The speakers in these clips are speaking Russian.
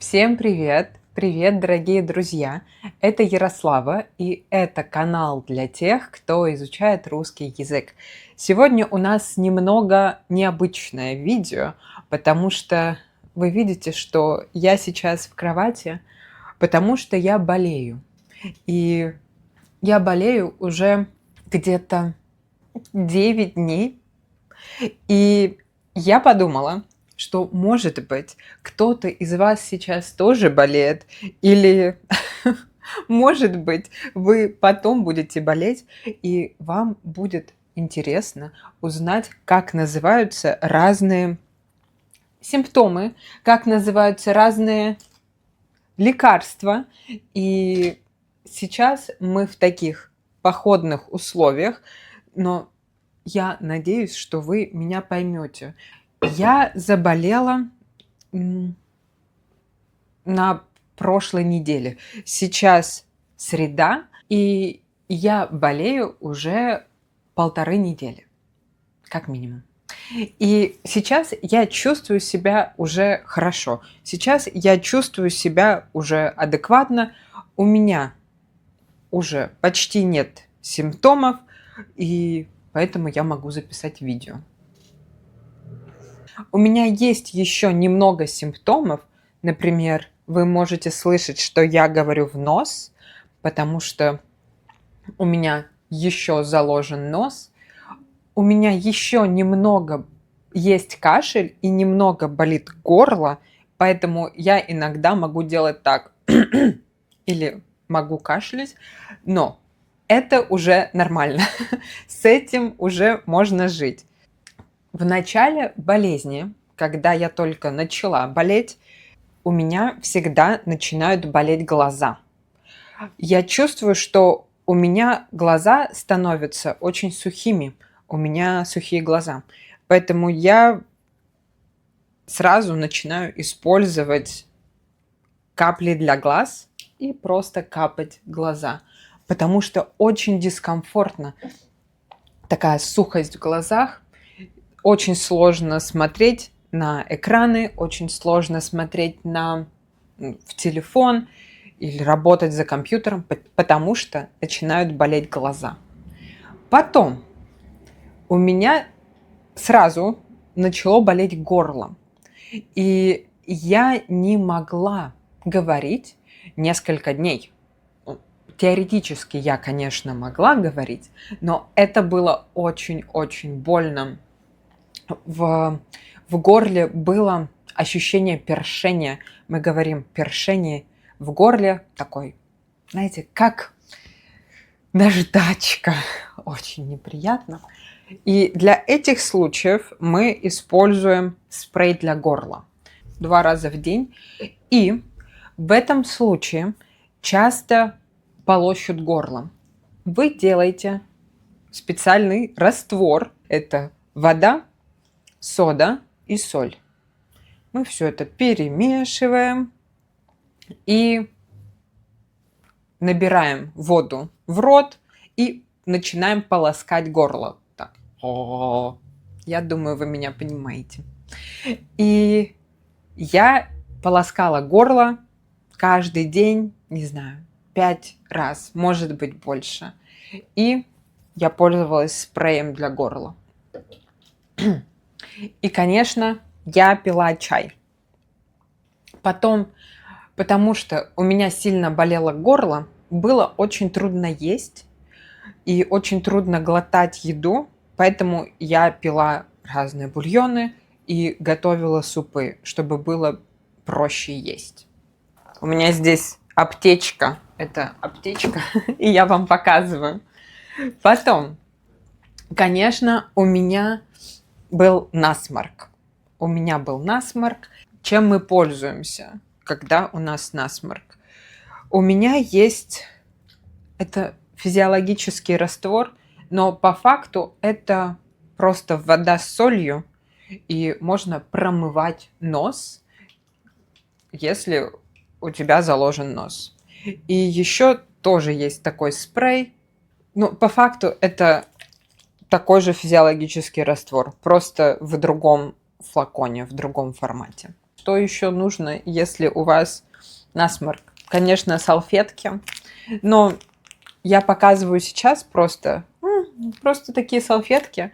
Всем привет! Привет, дорогие друзья! Это Ярослава, и это канал для тех, кто изучает русский язык. Сегодня у нас немного необычное видео, потому что вы видите, что я сейчас в кровати, потому что я болею. И я болею уже где-то 9 дней, и я подумала, что, может быть, кто-то из вас сейчас тоже болеет, или, может быть, вы потом будете болеть, и вам будет интересно узнать, как называются разные симптомы, как называются разные лекарства. И сейчас мы в таких походных условиях, но я надеюсь, что вы меня поймете. Я заболела на прошлой неделе. Сейчас среда, и я болею уже 1,5 недели, как минимум. И сейчас я чувствую себя уже хорошо. Сейчас я чувствую себя уже адекватно. У меня уже почти нет симптомов, и поэтому я могу записать видео. У меня есть еще немного симптомов. Например, вы можете слышать, что я говорю в нос, потому что у меня еще заложен нос. У меня еще немного есть кашель и немного болит горло, поэтому я иногда могу делать так или могу кашлять, но это уже нормально. С этим уже можно жить. В начале болезни, когда я только начала болеть, у меня всегда начинают болеть глаза. Я чувствую, что у меня глаза становятся очень сухими. У меня сухие глаза. Поэтому я сразу начинаю использовать капли для глаз и просто капать глаза. Потому что очень дискомфортно. Такая сухость в глазах. Очень сложно смотреть на экраны, очень сложно смотреть в телефон или работать за компьютером, потому что начинают болеть глаза. Потом у меня сразу начало болеть горло. И я не могла говорить несколько дней. Теоретически я, конечно, могла говорить, но это было очень-очень больно. В горле было ощущение першения. Мы говорим першение в горле, такой, знаете, как наждачка. Очень неприятно. И для этих случаев мы используем спрей для горла 2 раза в день. И в этом случае часто полощут горло. Вы делаете специальный раствор. Это вода, сода и соль. Мы все это перемешиваем и набираем воду в рот и начинаем полоскать горло. Так. Я думаю, вы меня понимаете. И я полоскала горло каждый день, не знаю, 5 раз, может быть, больше. И я пользовалась спреем для горла. И, конечно, я пила чай. Потом, потому что у меня сильно болело горло, было очень трудно есть и очень трудно глотать еду, поэтому я пила разные бульоны и готовила супы, чтобы было проще есть. У меня здесь аптечка. Это аптечка, и я вам показываю. Потом, конечно, у меня был насморк. Чем мы пользуемся, когда у нас насморк? У меня есть это физиологический раствор, но по факту это просто вода с солью, и можно промывать нос, если у тебя заложен нос. И еще тоже есть такой спрей. Ну, по факту это такой же физиологический раствор, просто в другом флаконе, в другом формате. Что еще нужно, если у вас насморк? Конечно, салфетки, но я показываю сейчас просто такие салфетки.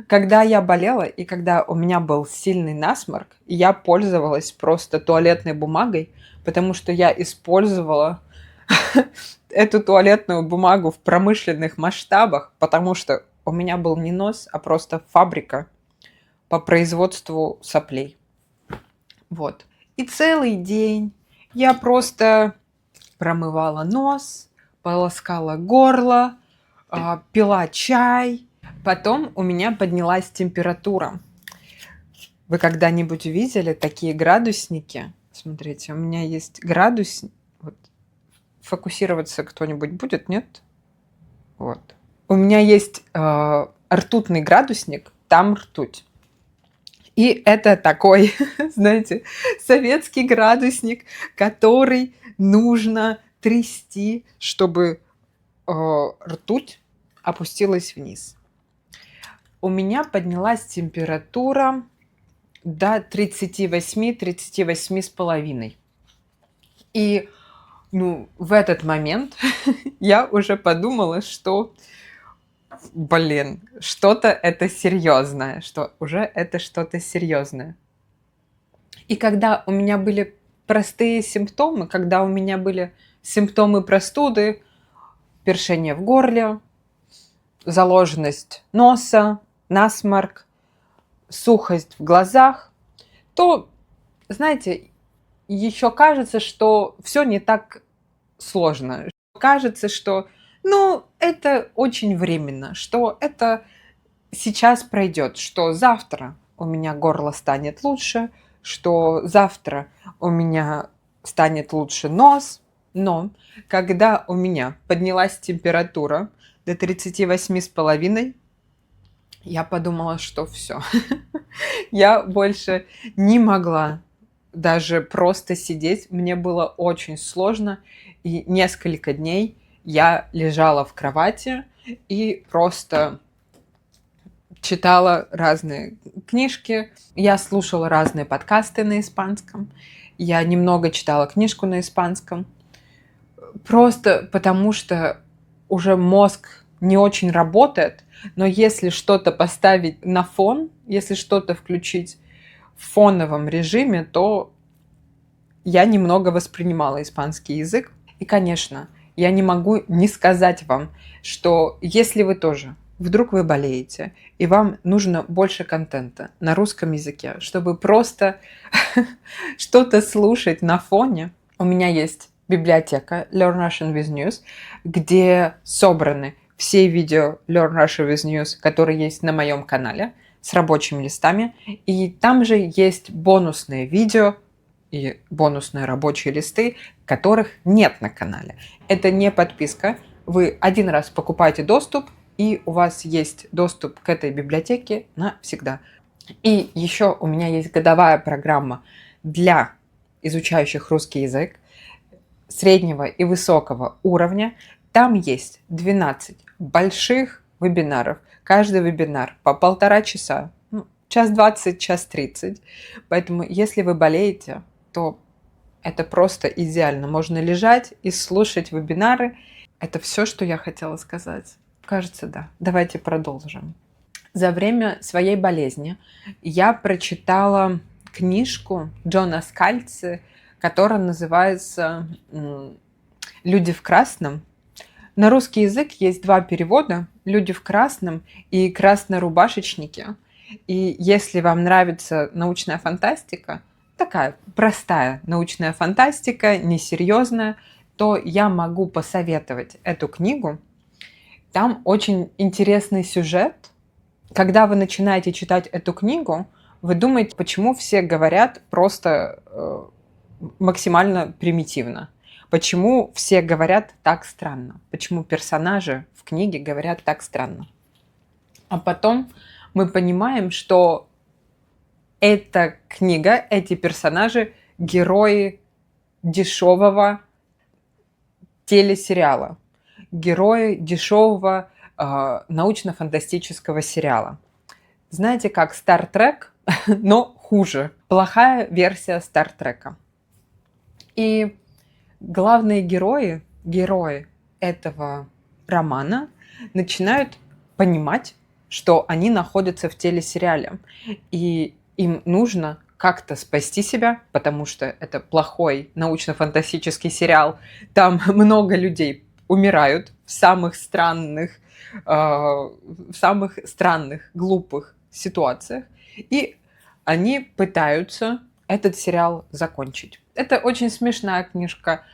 Когда я болела и когда у меня был сильный насморк, я пользовалась просто туалетной бумагой, потому что я использовала эту туалетную бумагу в промышленных масштабах, потому что у меня был не нос, а просто фабрика по производству соплей. Вот. И целый день я просто промывала нос, полоскала горло, пила чай. Потом у меня поднялась температура. Вы когда-нибудь видели такие градусники? Смотрите, у меня есть градусник. Вот. Фокусироваться кто-нибудь будет, нет? Вот. У меня есть ртутный градусник, там ртуть. И это такой, знаете, советский градусник, который нужно трясти, чтобы ртуть опустилась вниз. У меня поднялась температура до 38-38,5. И в этот момент я уже подумала, что, что-то это серьезное, что уже это что-то серьезное. И когда у меня были простые симптомы, когда у меня были симптомы простуды, першение в горле, заложенность носа, насморк, сухость в глазах, то, знаете, еще кажется, что все не так сложно. Кажется, что, это очень временно, что это сейчас пройдет, что завтра у меня горло станет лучше, что завтра у меня станет лучше нос. Но когда у меня поднялась температура до 38,5, я подумала, что все. Я больше не могла даже просто сидеть. Мне было очень сложно. И несколько дней я лежала в кровати и просто читала разные книжки. Я слушала разные подкасты на испанском. Я немного читала книжку на испанском. Просто потому что уже мозг не очень работает, но если что-то поставить на фон, если что-то включить в фоновом режиме, то я немного воспринимала испанский язык. И, конечно, я не могу не сказать вам, что если вы тоже, вдруг вы болеете, и вам нужно больше контента на русском языке, чтобы просто что-то слушать на фоне, у меня есть библиотека Learn Russian with News, где собраны все видео Learn Russian with News, которые есть на моем канале, с рабочими листами. И там же есть бонусные видео и бонусные рабочие листы, которых нет на канале. Это не подписка. Вы один раз покупаете доступ, и у вас есть доступ к этой библиотеке навсегда. И еще у меня есть годовая программа для изучающих русский язык среднего и высокого уровня. Там есть 12 больших вебинаров. Каждый вебинар по 1,5 часа. Час 20, час 30. Поэтому, если вы болеете, то это просто идеально. Можно лежать и слушать вебинары. Это все, что я хотела сказать. Кажется, да. Давайте продолжим. За время своей болезни я прочитала книжку Джона Скальци, которая называется «Люди в красном». На русский язык есть 2 перевода: «Люди в красном» и «Краснорубашечники». И если вам нравится научная фантастика, такая простая научная фантастика, несерьезная, то я могу посоветовать эту книгу. Там очень интересный сюжет. Когда вы начинаете читать эту книгу, вы думаете, почему все говорят просто максимально примитивно. Почему все говорят так странно? Почему персонажи в книге говорят так странно? А потом мы понимаем, что эта книга, эти персонажи — герои дешевого телесериала, герои дешевого научно-фантастического сериала. Знаете, как Star Trek, но хуже. Плохая версия Стартрека. И главные герои этого романа начинают понимать, что они находятся в телесериале. И им нужно как-то спасти себя, потому что это плохой научно-фантастический сериал. Там много людей умирают в самых странных, глупых ситуациях. И они пытаются этот сериал закончить. Это очень смешная книжка,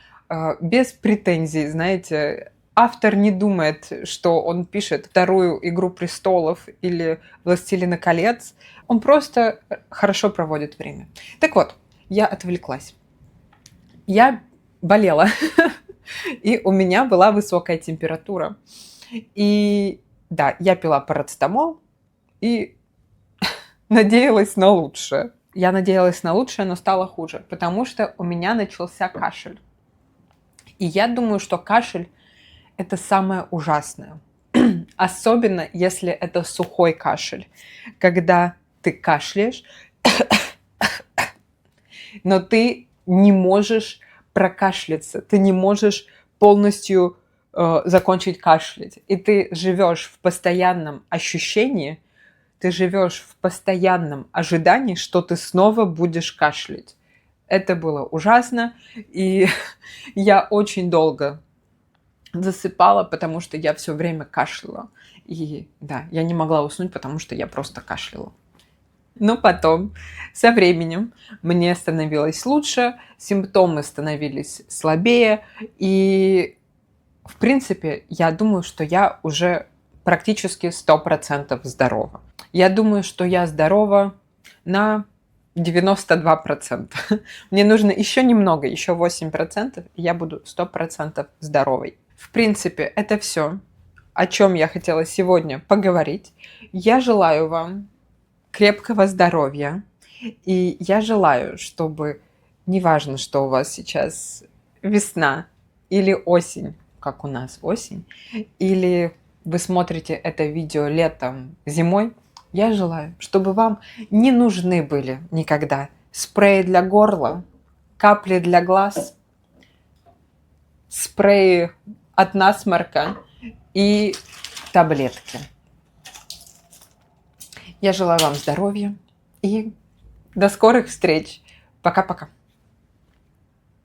без претензий, знаете. Автор не думает, что он пишет вторую «Игру престолов» или «Властелина колец». Он просто хорошо проводит время. Так вот, я отвлеклась. Я болела, и у меня была высокая температура. И да, я пила парацетамол и надеялась на лучшее. Я надеялась на лучшее, но стало хуже, потому что у меня начался кашель. И я думаю, что кашель – это самое ужасное. Особенно, если это сухой кашель. Когда ты кашляешь, но ты не можешь прокашляться, ты не можешь полностью закончить кашлять. И ты живешь в постоянном ощущении, ты живешь в постоянном ожидании, что ты снова будешь кашлять. Это было ужасно, и я очень долго засыпала, потому что я все время кашляла. И да, я не могла уснуть, потому что я просто кашляла. Но потом, со временем, мне становилось лучше, симптомы становились слабее, и, в принципе, я думаю, что я уже практически 100% здорова. Я думаю, что я здорова на 92%. Мне нужно еще немного, еще 8%, и я буду 100% здоровой. В принципе, это все, о чем я хотела сегодня поговорить. Я желаю вам крепкого здоровья, и я желаю, чтобы, неважно, что у вас сейчас весна или осень, как у нас осень, или вы смотрите это видео летом, зимой, я желаю, чтобы вам не нужны были никогда спреи для горла, капли для глаз, спреи от насморка и таблетки. Я желаю вам здоровья и до скорых встреч. Пока-пока.